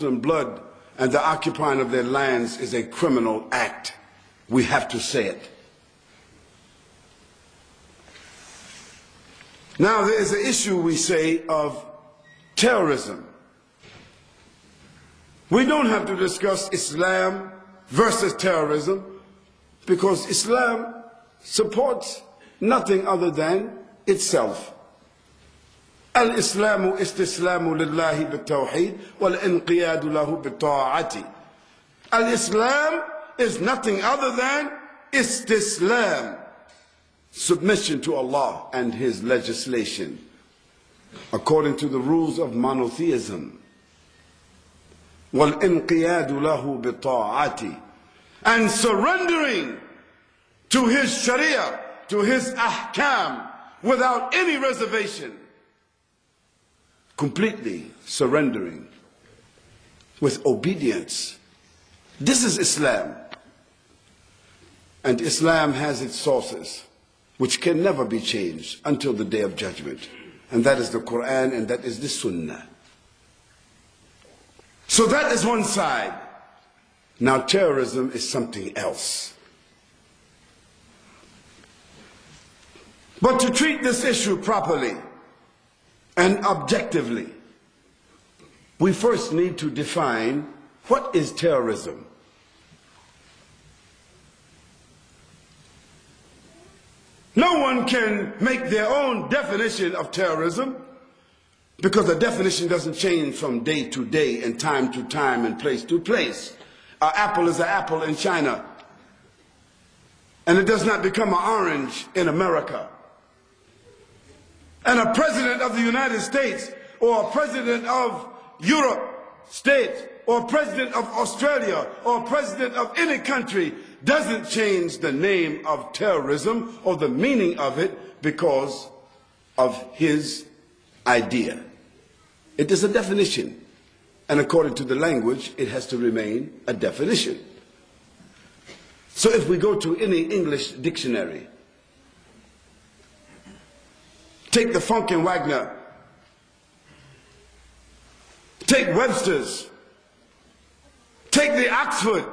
and blood and the occupying of their lands is a criminal act. We have to say it. Now there is an issue, we say, of terrorism. We don't have to discuss Islam versus terrorism because Islam supports nothing other than itself. الإسلام استسلام لله بالتوحيد والانقياد له بالطاعة. Al-Islam is nothing other than istislam, submission to Allah and His legislation, according to the rules of monotheism. وَالْإِنْقِيَادُ لَهُ بِطَاعَةِ, and surrendering to His Sharia, to His ahkam, without any reservation. Completely surrendering with obedience. This is Islam. And Islam has its sources, which can never be changed until the day of judgment. And that is the Quran and that is the Sunnah. So that is one side. Now terrorism is something else. But to treat this issue properly and objectively, we first need to define what is terrorism. No one can make their own definition of terrorism because the definition doesn't change from day to day and time to time and place to place. An apple is an apple in China, and it does not become an orange in America. And a president of the United States or a president of Europe States or a president of Australia or a president of any country doesn't change the name of terrorism or the meaning of it because of his idea. It is a definition, and according to the language it has to remain a definition. So if we go to any English dictionary, take the Funk and Wagner, take Webster's, take the Oxford,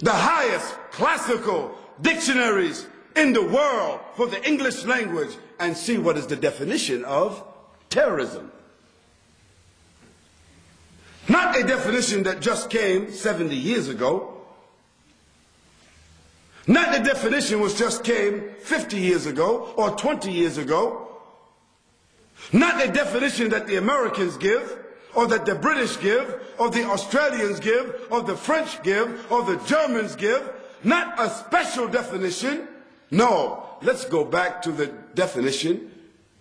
the highest classical dictionaries in the world for the English language, and see what is the definition of terrorism. Not a definition that just came 70 years ago. Not the definition which just came 50 years ago or 20 years ago. Not the definition that the Americans give, or that the British give, or the Australians give, or the French give, or the Germans give. Not a special definition. No, let's go back to the definition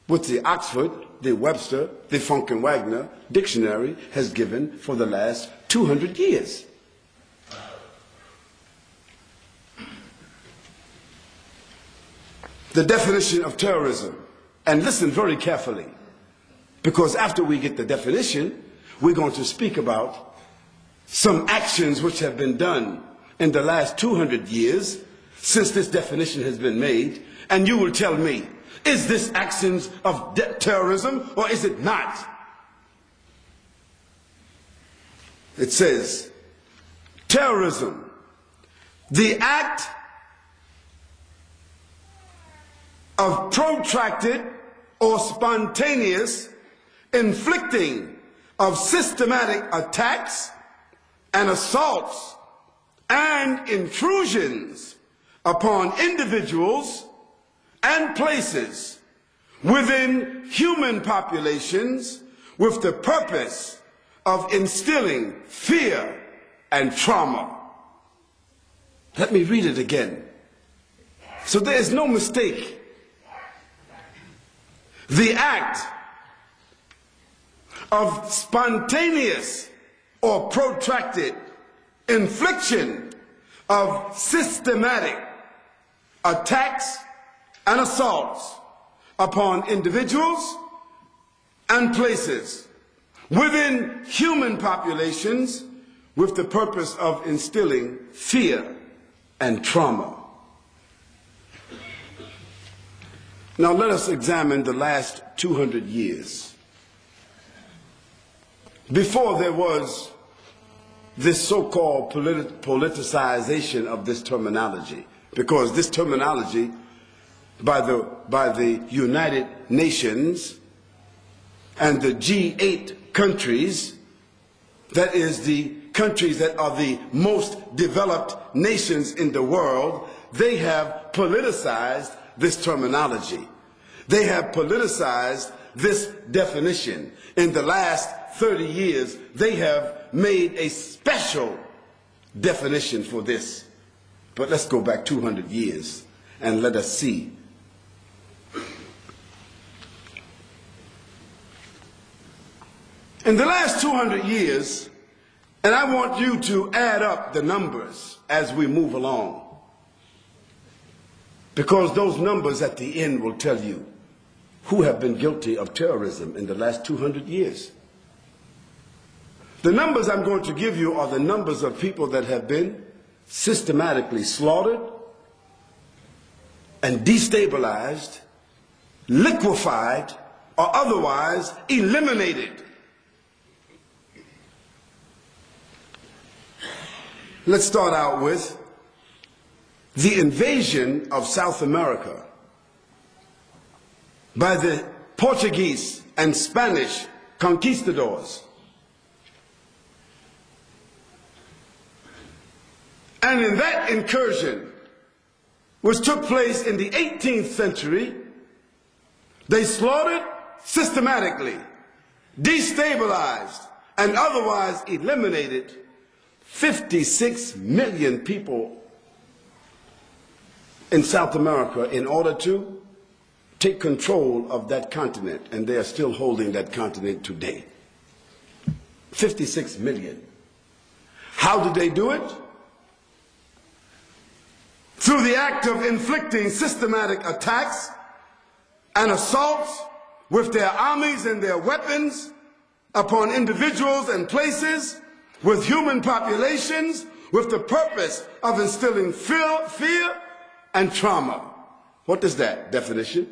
which the Oxford, the Webster, the Funk and Wagner dictionary has given for the last 200 years. The definition of terrorism. And listen very carefully, because after we get the definition, we're going to speak about some actions which have been done in the last 200 years since this definition has been made, and you will tell me, is this actions of terrorism or is it not? It says, terrorism, the act of protracted or spontaneous inflicting of systematic attacks and assaults and intrusions upon individuals and places within human populations with the purpose of instilling fear and trauma. Let me read it again, so there is no mistake. The act of spontaneous or protracted infliction of systematic attacks and assaults upon individuals and places within human populations with the purpose of instilling fear and trauma. Now let us examine the last 200 years. before there was this so-called politicization of this terminology, because this terminology by the United Nations and the G8 countries, that is the countries that are the most developed nations in the world, they have politicized this terminology. They have politicized this definition. In the last 30 years, they have made a special definition for this. But let's go back 200 years and let us see. In the last 200 years, and I want you to add up the numbers as we move along, because those numbers at the end will tell you who have been guilty of terrorism in the last 200 years. The numbers I'm going to give you are the numbers of people that have been systematically slaughtered and destabilized, liquefied, or otherwise eliminated. Let's start out with the invasion of South America by the Portuguese and Spanish conquistadors. And in that incursion, which took place in the 18th century, they slaughtered systematically, destabilized, and otherwise eliminated 56 million people in South America in order to take control of that continent, and they are still holding that continent today. 56 million. How did they do it? Through the act of inflicting systematic attacks and assaults with their armies and their weapons upon individuals and places, with human populations, with the purpose of instilling fear and trauma. What is that definition?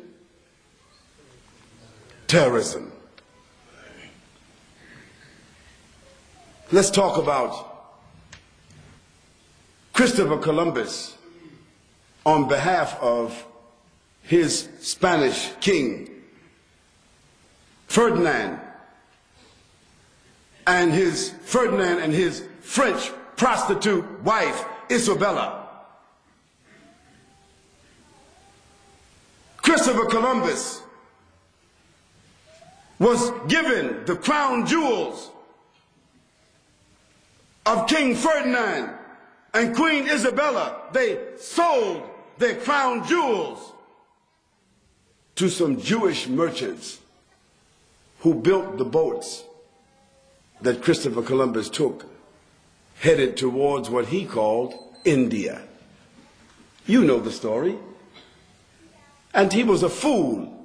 Terrorism. Let's talk about Christopher Columbus on behalf of his Spanish king, Ferdinand, and his French prostitute wife, Isabella. Christopher Columbus was given the crown jewels of King Ferdinand and Queen Isabella. They sold their crown jewels to some Jewish merchants who built the boats that Christopher Columbus took, headed towards what he called India. You know the story. And he was a fool.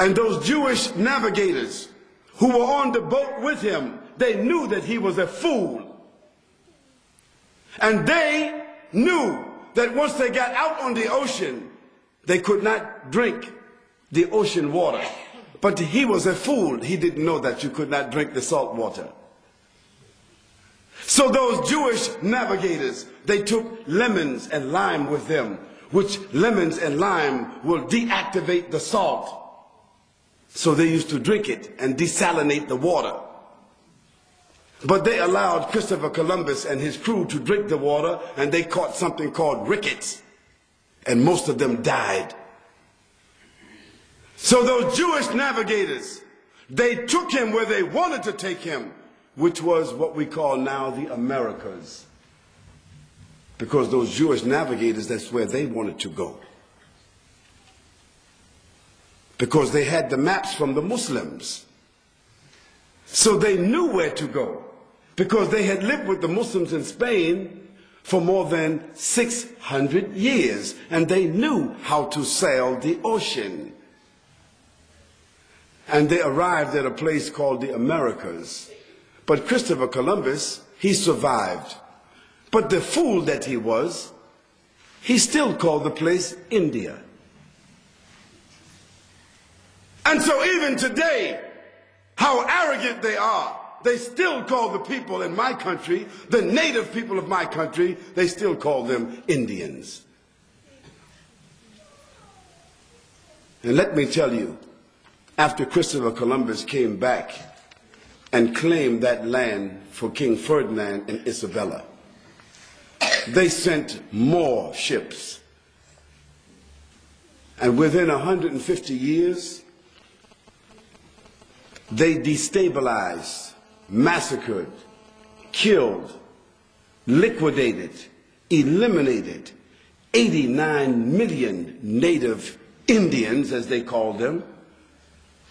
And those Jewish navigators who were on the boat with him, they knew that he was a fool. And they knew that once they got out on the ocean, they could not drink the ocean water. But he was a fool. He didn't know that you could not drink the salt water. So those Jewish navigators, they took lemons and lime with them, which lemons and lime will deactivate the salt. So they used to drink it and desalinate the water. But they allowed Christopher Columbus and his crew to drink the water, and they caught something called rickets, and most of them died. So those Jewish navigators, they took him where they wanted to take him, which was what we call now the Americas. Because those Jewish navigators, that's where they wanted to go. Because they had the maps from the Muslims. So they knew where to go. Because they had lived with the Muslims in Spain for more than 600 years. And they knew how to sail the ocean. And they arrived at a place called the Americas. But Christopher Columbus, he survived. But the fool that he was, he still called the place India. And so even today, how arrogant they are, they still call the people in my country, the native people of my country, they still call them Indians. And let me tell you, after Christopher Columbus came back and claimed that land for King Ferdinand and Isabella, they sent more ships. And within 150 years, they destabilized, massacred, killed, liquidated, eliminated 89 million native Indians, as they called them,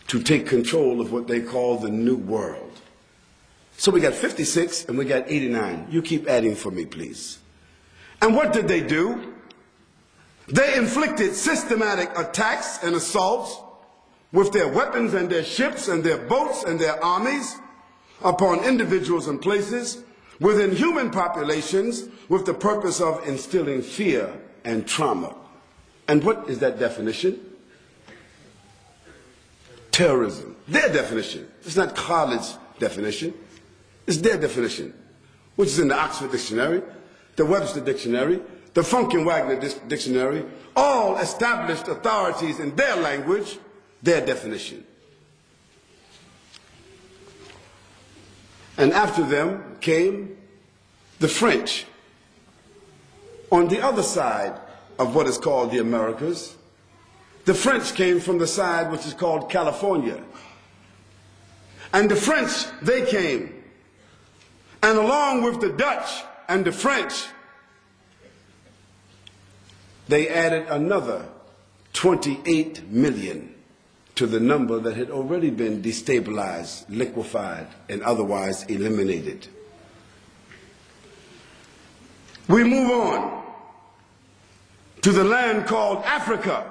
to take control of what they call the New World. So we got 56 and we got 89. You keep adding for me, please. And what did they do? They inflicted systematic attacks and assaults with their weapons and their ships and their boats and their armies upon individuals and places within human populations with the purpose of instilling fear and trauma. And what is that definition? Terrorism. Their definition. It's not Khalid's definition. It's their definition, which is in the Oxford Dictionary, the Webster Dictionary, the Funk and Wagner Dictionary, all established authorities in their language, their definition. And after them came the French on the other side of what is called the Americas. The French came from the side which is called California. And the French, they came. And along with the Dutch and the French, they added another 28 million to the number that had already been destabilized, liquefied, and otherwise eliminated. We move on to the land called Africa.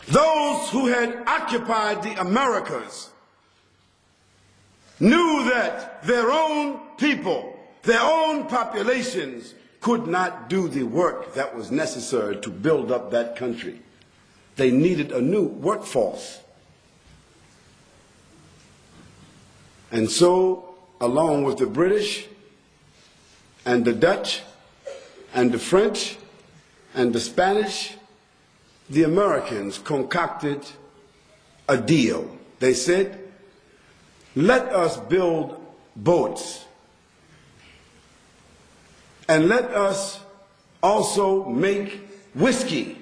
Those who had occupied the Americas knew that their own people, their own populations could not do the work that was necessary to build up that country. They needed a new workforce. And so, along with the British and the Dutch and the French and the Spanish, the Americans concocted a deal. They said, let us build boats and let us also make whiskey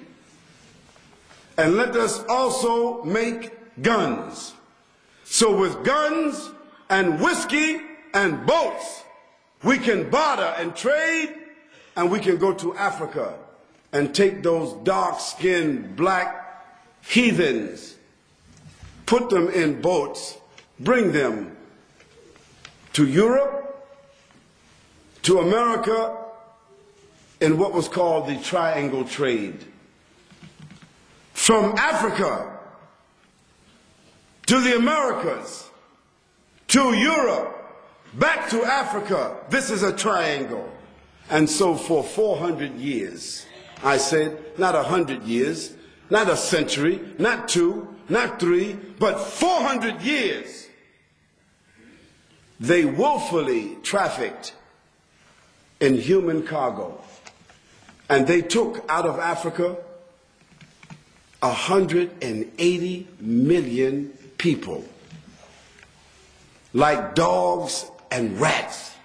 and let us also make guns. So with guns and whiskey and boats, we can barter and trade, and we can go to Africa and take those dark-skinned black heathens, put them in boats, bring them to Europe, to America, in what was called the Triangle Trade. From Africa to the Americas, to Europe, back to Africa, this is a triangle. And so for 400 years, I said, not 100 years, not a century, not 2, not 3, but 400 years, they willfully trafficked in human cargo. And they took out of Africa 180 million people, like dogs and rats,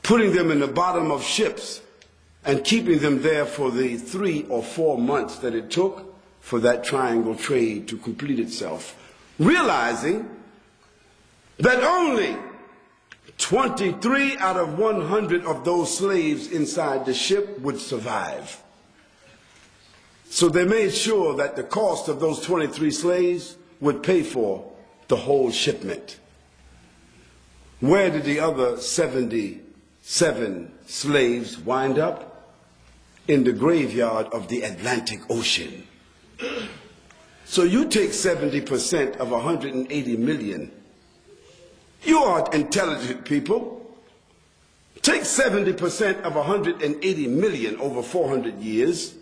putting them in the bottom of ships and keeping them there for the 3 or 4 months that it took for that triangle trade to complete itself, realizing that only 23 out of 100 of those slaves inside the ship would survive. So they made sure that the cost of those 23 slaves would pay for the whole shipment. Where did the other 77 slaves wind up? In the graveyard of the Atlantic Ocean. So you take 70% of 180 million. You are intelligent people. Take 70% of 180 million over 400 years.